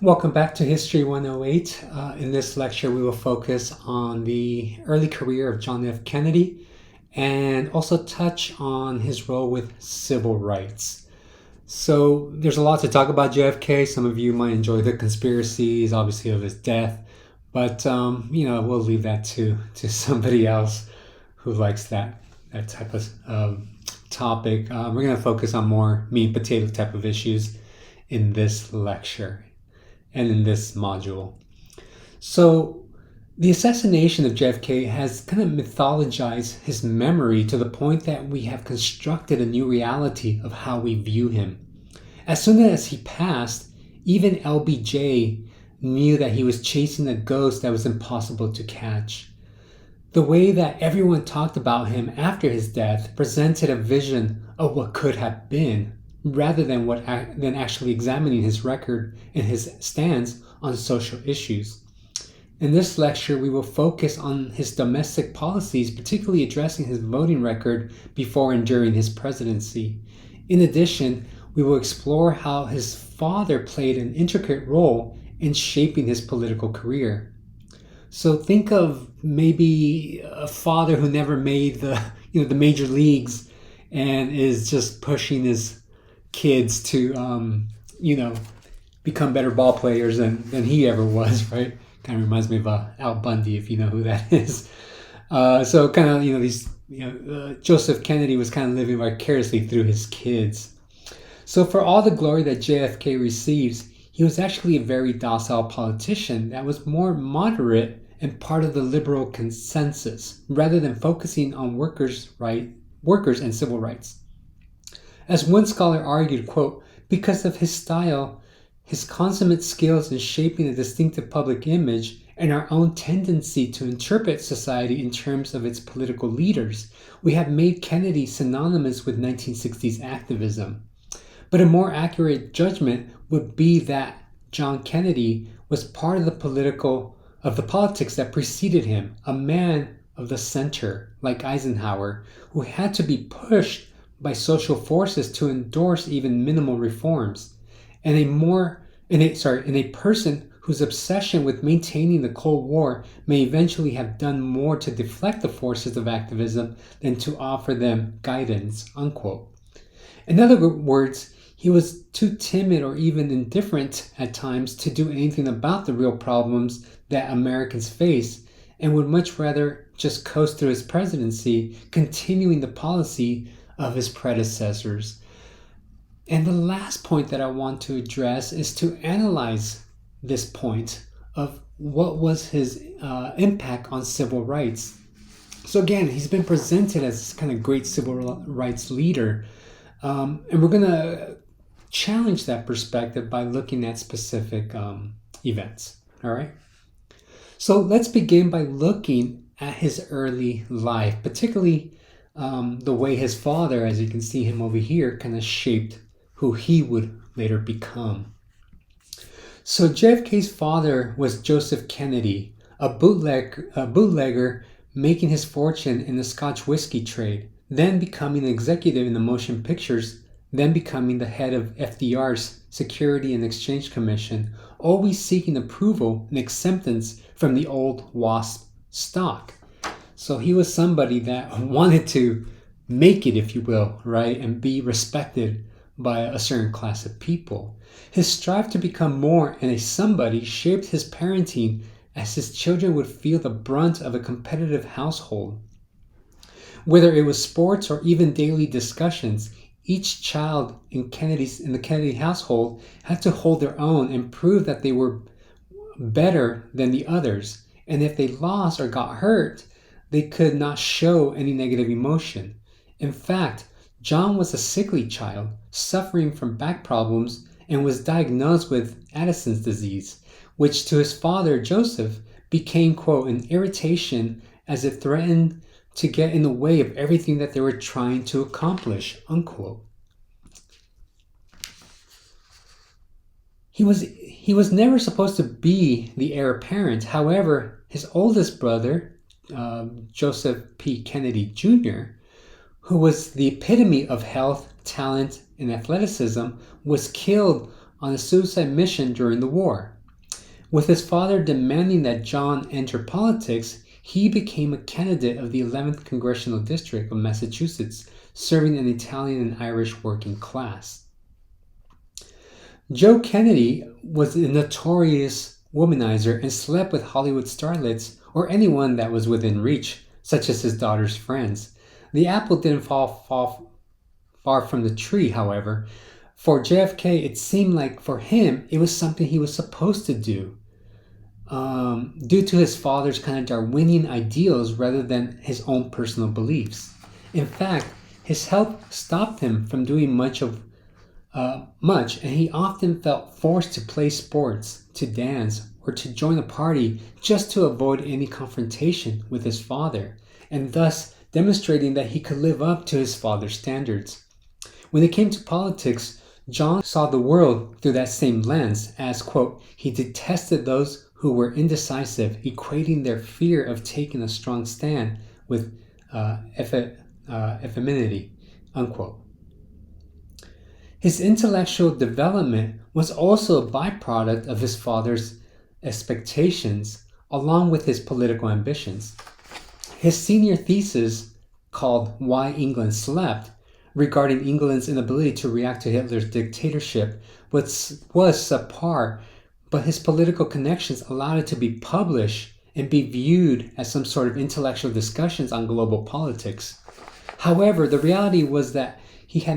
Welcome back to History 108. In this lecture, we will focus on the early career of John F. Kennedy and also touch on his role with civil rights. So there's a lot to talk about JFK. Some of you might enjoy the conspiracies, obviously, of his death, but we'll leave that to somebody else who likes that type of topic. We're going to focus on more meat and potato type of issues in this lecture and in this module. So the assassination of JFK has kind of mythologized his memory to the point that we have constructed a new reality of how we view him. As soon as he passed, even LBJ knew that he was chasing a ghost that was impossible to catch. The way that everyone talked about him after his death presented a vision of what could have been, rather than actually examining his record and his stance on social issues. In this lecture, we will focus on his domestic policies, particularly addressing his voting record before and during his presidency. In addition, we will explore how his father played an intricate role in shaping his political career. So think of maybe a father who never made the major leagues and is just pushing his kids to become better ball players than he ever was, right? Kind of reminds me of Al Bundy, if you know who that is. Joseph Kennedy was kind of living vicariously through his kids. So for all the glory that JFK receives, he was actually a very docile politician that was more moderate and part of the liberal consensus, rather than focusing on workers and civil rights. As one scholar argued, quote, because of his style, his consummate skills in shaping a distinctive public image, and our own tendency to interpret society in terms of its political leaders, we have made Kennedy synonymous with 1960s activism. But a more accurate judgment would be that John Kennedy was part of the politics that preceded him, a man of the center, like Eisenhower, who had to be pushed by social forces to endorse even minimal reforms, and a person whose obsession with maintaining the Cold War may eventually have done more to deflect the forces of activism than to offer them guidance, unquote. In other words, he was too timid or even indifferent at times to do anything about the real problems that Americans face, and would much rather just coast through his presidency, continuing the policy of his predecessors. And the last point that I want to address is to analyze this point of what was his impact on civil rights. So again, he's been presented as this kind of great civil rights leader, and we're going to challenge that perspective by looking at specific events. All right. So let's begin by looking at his early life, particularly the way his father, as you can see him over here, kind of shaped who he would later become. So JFK's father was Joseph Kennedy, a bootlegger making his fortune in the Scotch whiskey trade, then becoming an executive in the motion pictures, then becoming the head of FDR's Security and Exchange Commission, always seeking approval and acceptance from the old WASP stock. So he was somebody that wanted to make it, if you will, right, and be respected by a certain class of people. His strive to become more and a somebody shaped his parenting, as his children would feel the brunt of a competitive household. Whether it was sports or even daily discussions, each child in the Kennedy household had to hold their own and prove that they were better than the others. And if they lost or got hurt, they could not show any negative emotion. In fact, John was a sickly child, suffering from back problems, and was diagnosed with Addison's disease, which to his father, Joseph, became, quote, an irritation as it threatened to get in the way of everything that they were trying to accomplish, unquote. He was never supposed to be the heir apparent. However, his oldest brother, Joseph P. Kennedy Jr., who was the epitome of health, talent, and athleticism, was killed on a suicide mission during the war. With his father demanding that John enter politics, he became a candidate of the 11th Congressional District of Massachusetts, serving an Italian and Irish working class. Joe Kennedy was a notorious womanizer and slept with Hollywood starlets or anyone that was within reach, such as his daughter's friends. The apple didn't fall far from the tree, however. For JFK, it seemed like for him, it was something he was supposed to do. Due to his father's kind of Darwinian ideals rather than his own personal beliefs. In fact, his health stopped him from doing much, and he often felt forced to play sports, to dance, or to join a party just to avoid any confrontation with his father, and thus demonstrating that he could live up to his father's standards. When it came to politics, John saw the world through that same lens, as, quote, he detested those who were indecisive, equating their fear of taking a strong stand with effeminacy, unquote. His intellectual development was also a byproduct of his father's expectations, along with his political ambitions. His senior thesis, called Why England Slept, regarding England's inability to react to Hitler's dictatorship, was subpar, but his political connections allowed it to be published and be viewed as some sort of intellectual discussions on global politics. However, the reality was that had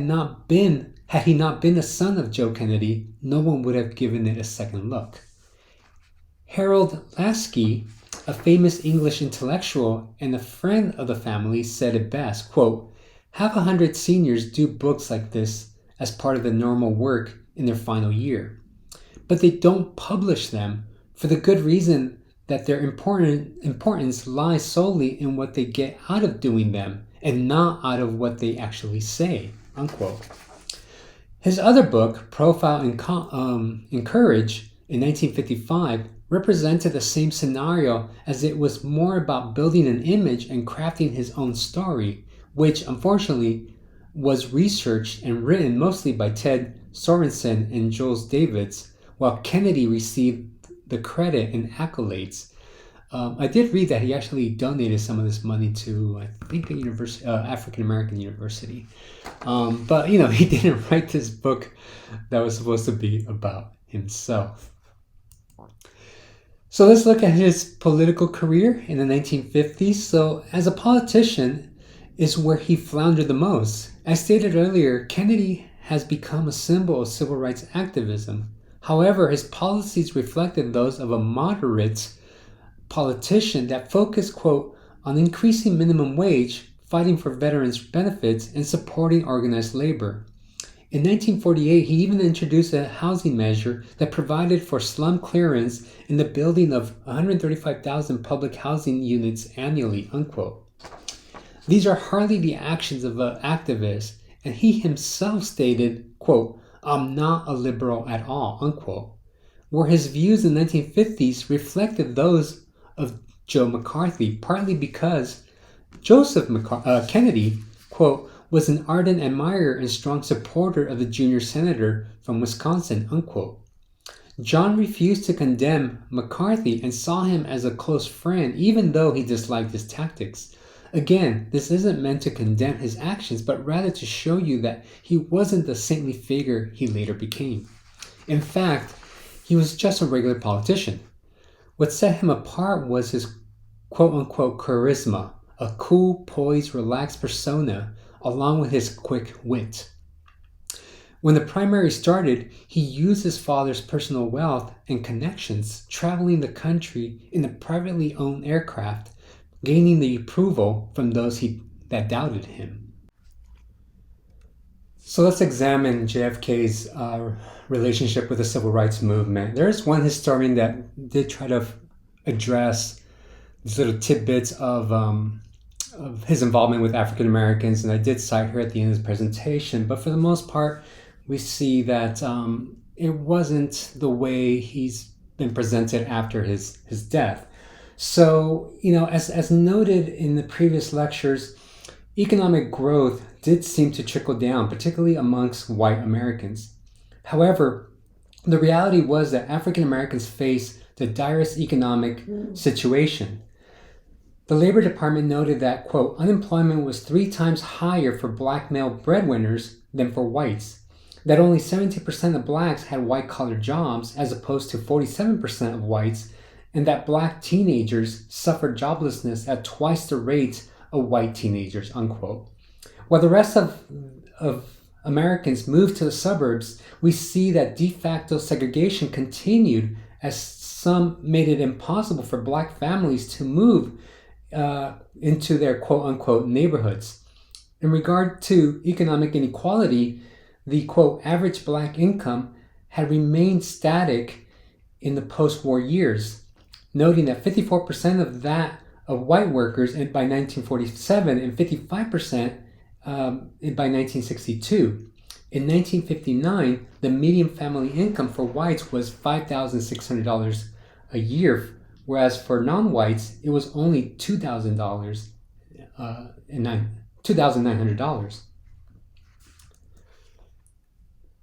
he not been the son of Joe Kennedy, no one would have given it a second look. Harold Laski, a famous English intellectual and a friend of the family, said it best, quote, have 100 seniors do books like this as part of the normal work in their final year. But they don't publish them for the good reason that their importance lies solely in what they get out of doing them and not out of what they actually say, unquote. His other book, Profile in Courage, in 1955, represented the same scenario, as it was more about building an image and crafting his own story, which unfortunately was researched and written mostly by Ted Sorensen and Jules Davids, while Kennedy received the credit and accolades. I did read that he actually donated some of this money to, I think, a African-American university. But, he didn't write this book that was supposed to be about himself. So let's look at his political career in the 1950s. So as a politician is where he floundered the most. As stated earlier, Kennedy has become a symbol of civil rights activism. However, his policies reflected those of a moderate politician that focused, quote, on increasing minimum wage, fighting for veterans' benefits, and supporting organized labor. In 1948, he even introduced a housing measure that provided for slum clearance in the building of 135,000 public housing units annually, unquote. These are hardly the actions of an activist, and he himself stated, quote, I'm not a liberal at all, unquote, where his views in the 1950s reflected those of Joe McCarthy, partly because Joseph Kennedy, quote, was an ardent admirer and strong supporter of the junior senator from Wisconsin, unquote. John refused to condemn McCarthy and saw him as a close friend, even though he disliked his tactics. Again, this isn't meant to condemn his actions, but rather to show you that he wasn't the saintly figure he later became. In fact, he was just a regular politician. What set him apart was his quote-unquote charisma, a cool, poised, relaxed persona, along with his quick wit. When the primary started, he used his father's personal wealth and connections, traveling the country in a privately owned aircraft, gaining the approval from those that doubted him. So let's examine JFK's relationship with the civil rights movement. There's one historian that did try to address these little tidbits of his involvement with African Americans, and I did cite her at the end of the presentation. But for the most part, we see that it wasn't the way he's been presented after his death. So, as noted in the previous lectures, economic growth did seem to trickle down, particularly amongst white Americans. However, The reality was that African Americans faced the direst economic situation. The Labor Department noted that, quote, unemployment was 3 times higher for black male breadwinners than for whites, that only 17% of blacks had white-collar jobs as opposed to 47% of whites, and that black teenagers suffered joblessness at twice the rate of white teenagers, unquote. While the rest of Americans moved to the suburbs, we see that de facto segregation continued as some made it impossible for black families to move into their quote-unquote neighborhoods. In regard to economic inequality, the quote average black income had remained static in the post-war years, noting that 54% of that of white workers by 1947 and 55% by 1962. In 1959, the median family income for whites was $5,600 a year, whereas for non-whites, it was only $2,900.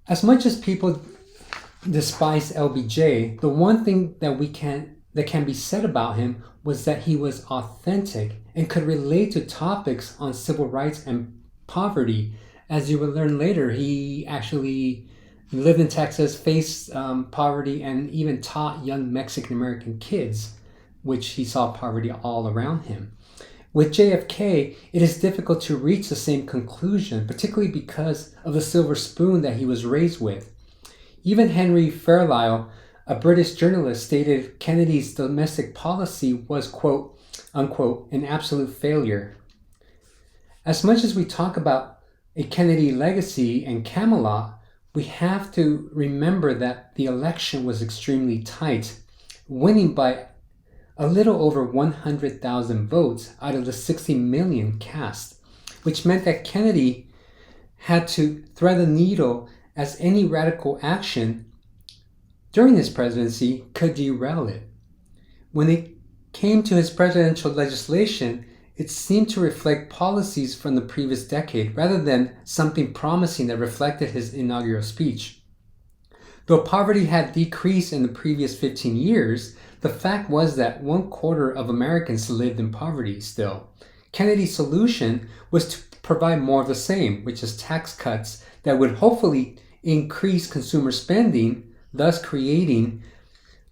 As much as people despise LBJ, the one thing that can be said about him was that he was authentic and could relate to topics on civil rights and poverty. As you will learn later, he actually lived in Texas, faced poverty, and even taught young Mexican American kids, which he saw poverty all around him. With JFK, it is difficult to reach the same conclusion, particularly because of the silver spoon that he was raised with. Even Henry Fairlile, a British journalist, stated Kennedy's domestic policy was, quote, unquote, an absolute failure. As much as we talk about a Kennedy legacy and Camelot, we have to remember that the election was extremely tight, winning by a little over 100,000 votes out of the 60 million cast, which meant that Kennedy had to thread the needle, as any radical action during his presidency could derail it. When it came to his presidential legislation, it seemed to reflect policies from the previous decade rather than something promising that reflected his inaugural speech. Though poverty had decreased in the previous 15 years, the fact was that 1/4 of Americans lived in poverty still. Kennedy's solution was to provide more of the same, which is tax cuts that would hopefully increase consumer spending, thus creating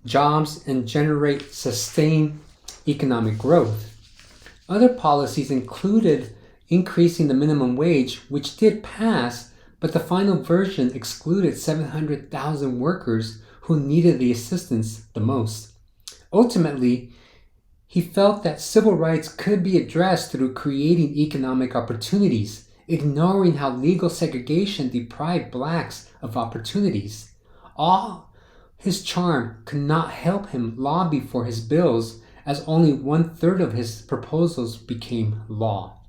jobs and generate sustained economic growth. Other policies included increasing the minimum wage, which did pass, but the final version excluded 700,000 workers who needed the assistance the most. Ultimately, he felt that civil rights could be addressed through creating economic opportunities, ignoring how legal segregation deprived blacks of opportunities. All his charm could not help him lobby for his bills, as only 1/3 of his proposals became law.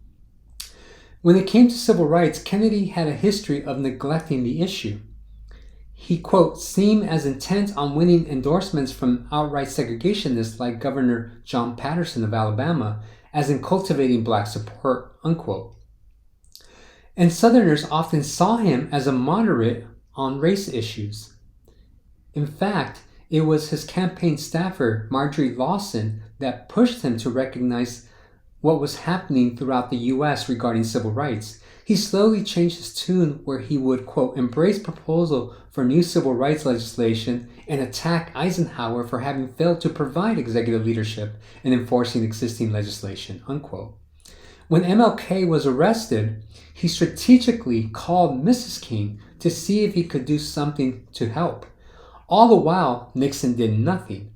When it came to civil rights, Kennedy had a history of neglecting the issue. He, quote, seemed as intent on winning endorsements from outright segregationists like Governor John Patterson of Alabama as in cultivating black support, unquote. And Southerners often saw him as a moderate on race issues. In fact, it was his campaign staffer, Marjorie Lawson, that pushed him to recognize what was happening throughout the U.S. regarding civil rights. He slowly changed his tune where he would, quote, embrace proposal for new civil rights legislation and attack Eisenhower for having failed to provide executive leadership in enforcing existing legislation, unquote. When MLK was arrested, he strategically called Mrs. King to see if he could do something to help. All the while, Nixon did nothing.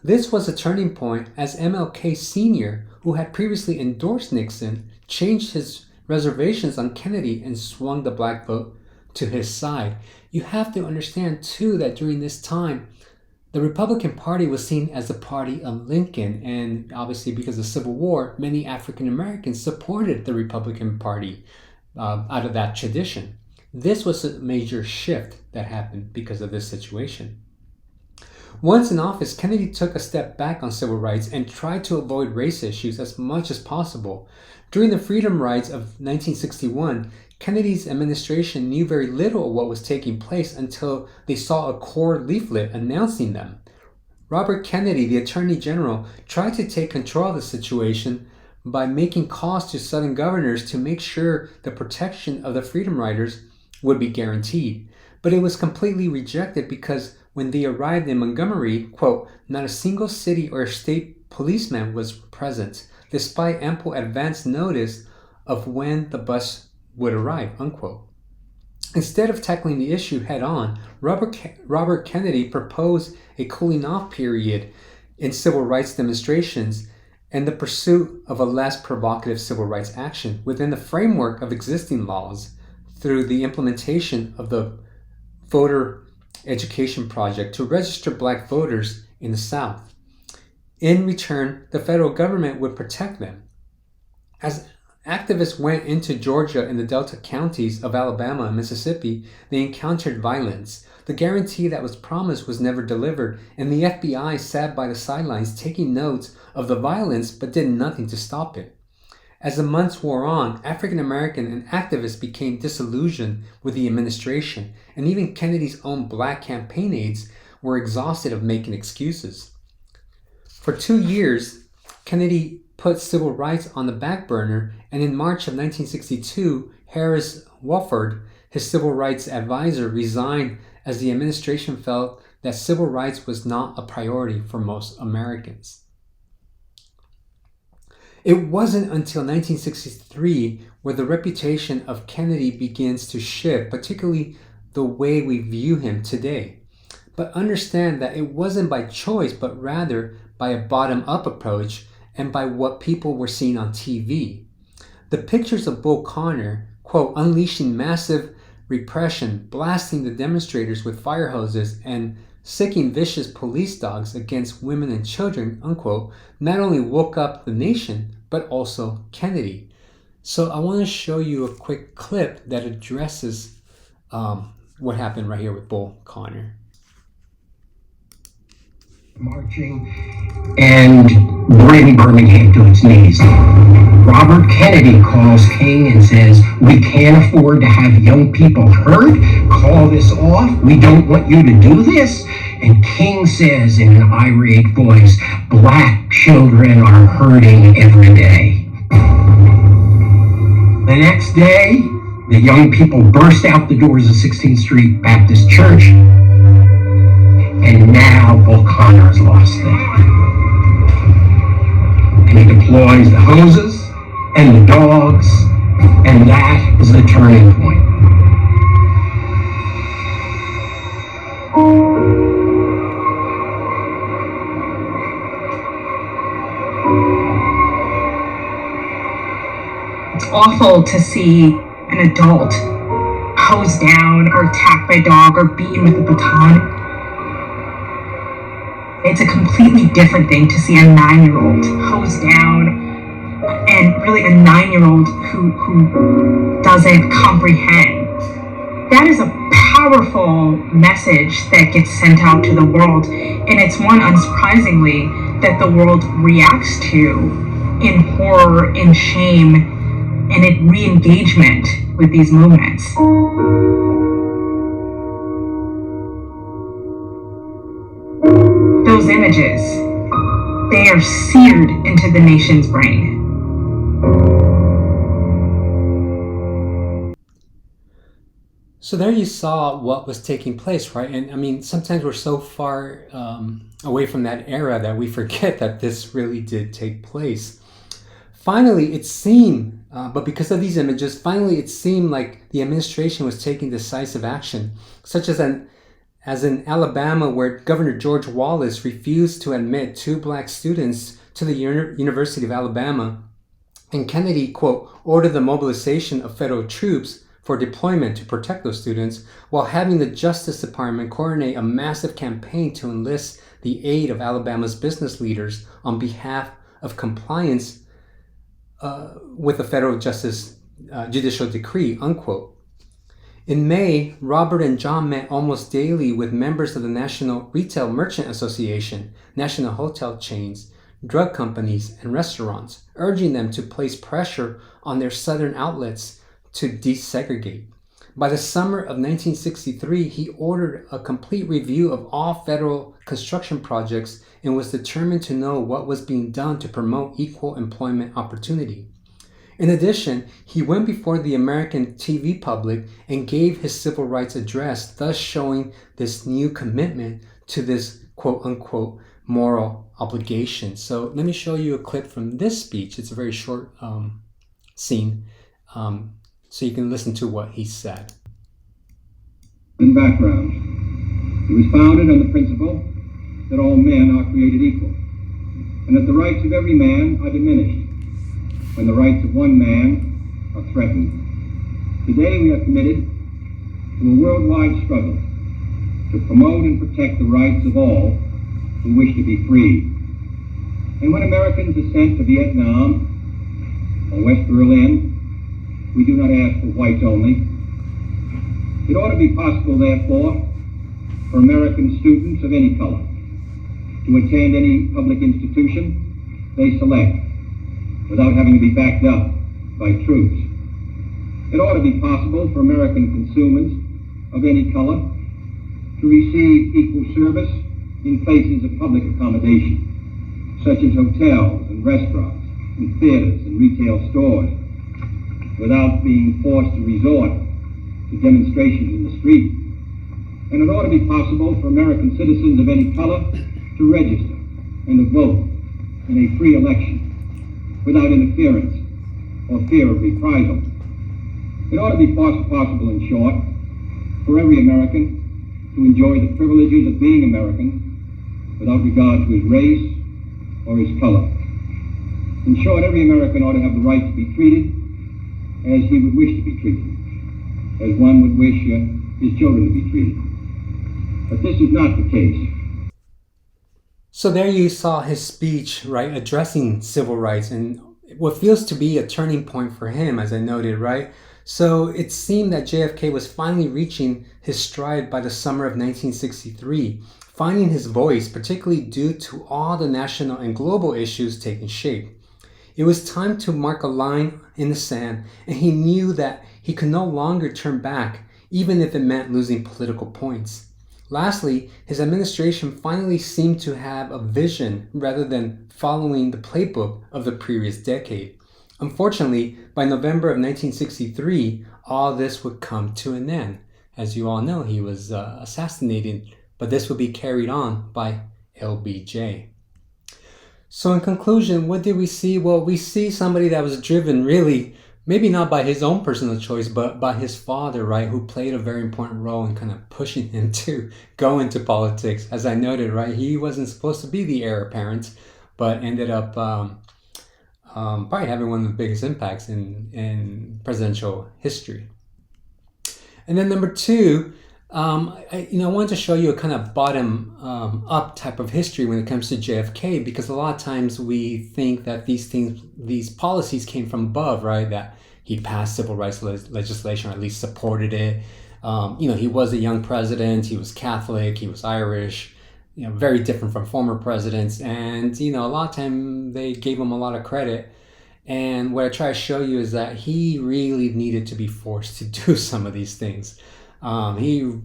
This was a turning point as MLK Sr., who had previously endorsed Nixon, changed his reservations on Kennedy and swung the black vote to his side. You have to understand, too, that during this time, the Republican Party was seen as the party of Lincoln, and obviously because of the Civil War, many African Americans supported the Republican Party out of that tradition. This was a major shift that happened because of this situation. Once in office, Kennedy took a step back on civil rights and tried to avoid race issues as much as possible. During the Freedom Rides of 1961, Kennedy's administration knew very little of what was taking place until they saw a core leaflet announcing them. Robert Kennedy, the Attorney General, tried to take control of the situation by making calls to Southern governors to make sure the protection of the Freedom Riders would be guaranteed. But it was completely rejected because when they arrived in Montgomery, quote, not a single city or state policeman was present, despite ample advance notice of when the bus would arrive, unquote. Instead of tackling the issue head on, Robert Kennedy proposed a cooling off period in civil rights demonstrations and the pursuit of a less provocative civil rights action within the framework of existing laws through the implementation of the Voter Education Project to register black voters in the South. In return, the federal government would protect them. As activists went into Georgia and the Delta counties of Alabama and Mississippi, they encountered violence. The guarantee that was promised was never delivered, and the FBI sat by the sidelines taking notes of the violence but did nothing to stop it. As the months wore on, African American and activists became disillusioned with the administration, and even Kennedy's own black campaign aides were exhausted of making excuses. For 2 years, Kennedy put civil rights on the back burner, and in March of 1962, Harris Wofford, his civil rights advisor, resigned as the administration felt that civil rights was not a priority for most Americans. It wasn't until 1963 where the reputation of Kennedy begins to shift, particularly the way we view him today. But understand that it wasn't by choice, but rather by a bottom-up approach and by what people were seeing on TV. The pictures of Bull Connor, quote, unleashing massive repression, blasting the demonstrators with fire hoses, and sicking vicious police dogs against women and children, unquote, not only woke up the nation, but also Kennedy. So I want to show you a quick clip that addresses what happened right here with Bull Connor. Marching and bring Birmingham to its knees. Robert Kennedy calls King and says, we can't afford to have young people hurt. Call this off. We don't want you to do this. And King says in an irate voice, black children are hurting every day. The next day, the young people burst out the doors of 16th Street Baptist Church. And now Bull Connor has lost them. And he deploys the hoses and the dogs, and that is the turning point. It's awful to see an adult hosed down or attacked by a dog or beaten with a baton. It's a completely different thing to see a 9-year-old hosed down, and really a 9-year-old who doesn't comprehend. That is a powerful message that gets sent out to the world, and it's one, unsurprisingly, that the world reacts to in horror, in shame, and in re-engagement with these movements. Those images, they are seared into the nation's brain. So there you saw what was taking place, right? And I mean, sometimes we're so far away from that era that we forget that this really did take place. Finally, it seemed, but because of these images, finally it seemed like the administration was taking decisive action, such as in Alabama, where Governor George Wallace refused to admit 2 black students to the University of Alabama, and Kennedy, quote, ordered the mobilization of federal troops for deployment to protect those students, while having the Justice Department coordinate a massive campaign to enlist the aid of Alabama's business leaders on behalf of compliance with the federal judicial decree, unquote. In May, Robert and John met almost daily with members of the National Retail Merchant Association, national hotel chains, drug companies, and restaurants, urging them to place pressure on their southern outlets to desegregate. By the summer of 1963, he ordered a complete review of all federal construction projects and was determined to know what was being done to promote equal employment opportunity. In addition, he went before the American TV public and gave his civil rights address, thus showing this new commitment to this quote-unquote moral obligation. So let me show you a clip from this speech. It's a very short scene, so you can listen to what he said. In background, it was founded on the principle that all men are created equal, and that the rights of every man are diminished when the rights of one man are threatened. Today we are committed to a worldwide struggle to promote and protect the rights of all who wish to be free. And when Americans are sent to Vietnam or West Berlin, we do not ask for whites only. It ought to be possible, therefore, for American students of any color to attend any public institution they select without having to be backed up by troops. It ought to be possible for American consumers of any color to receive equal service in places of public accommodation, such as hotels and restaurants and theaters and retail stores, without being forced to resort to demonstrations in the street. And it ought to be possible for American citizens of any color to register and to vote in a free election without interference or fear of reprisal. It ought to be possible, in short, for every American to enjoy the privileges of being American without regard to his race or his color. In short, every American ought to have the right to be treated as he would wish to be treated, as one would wish his children to be treated. But this is not the case. So there you saw his speech, right, addressing civil rights and what feels to be a turning point for him, as I noted, right? So it seemed that JFK was finally reaching his stride by the summer of 1963, finding his voice, particularly due to all the national and global issues taking shape. It was time to mark a line in the sand, and he knew that he could no longer turn back, even if it meant losing political points. Lastly, his administration finally seemed to have a vision rather than following the playbook of the previous decade. Unfortunately, by November of 1963, all this would come to an end. As you all know, he was assassinated, but this would be carried on by LBJ. So in conclusion, what did we see? Well, we see somebody that was driven really, maybe not by his own personal choice, but by his father, right, who played a very important role in kind of pushing him to go into politics. As I noted, right, he wasn't supposed to be the heir apparent, but ended up probably having one of the biggest impacts in presidential history. And then number two, I wanted to show you a kind of bottom up type of history when it comes to JFK, because a lot of times we think that these policies came from above, right? That he passed civil rights legislation, or at least supported it. He was a young president. He was Catholic. He was Irish. Very different from former presidents. And a lot of time they gave him a lot of credit. And what I try to show you is that he really needed to be forced to do some of these things. He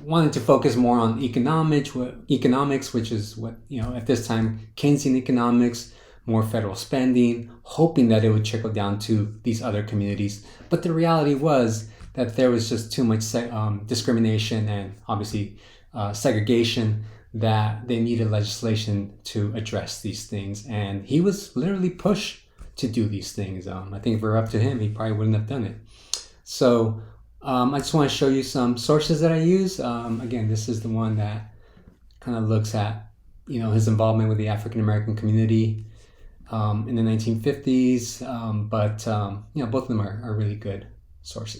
wanted to focus more on economics, which is what, at this time, Keynesian economics, more federal spending, hoping that it would trickle down to these other communities. But the reality was that there was just too much discrimination and obviously segregation, that they needed legislation to address these things. And he was literally pushed to do these things. I think if it were up to him, he probably wouldn't have done it. So I just want to show you some sources that I use. Again, this is the one that kind of looks at, his involvement with the African American community in the 1950s. But both of them are really good sources.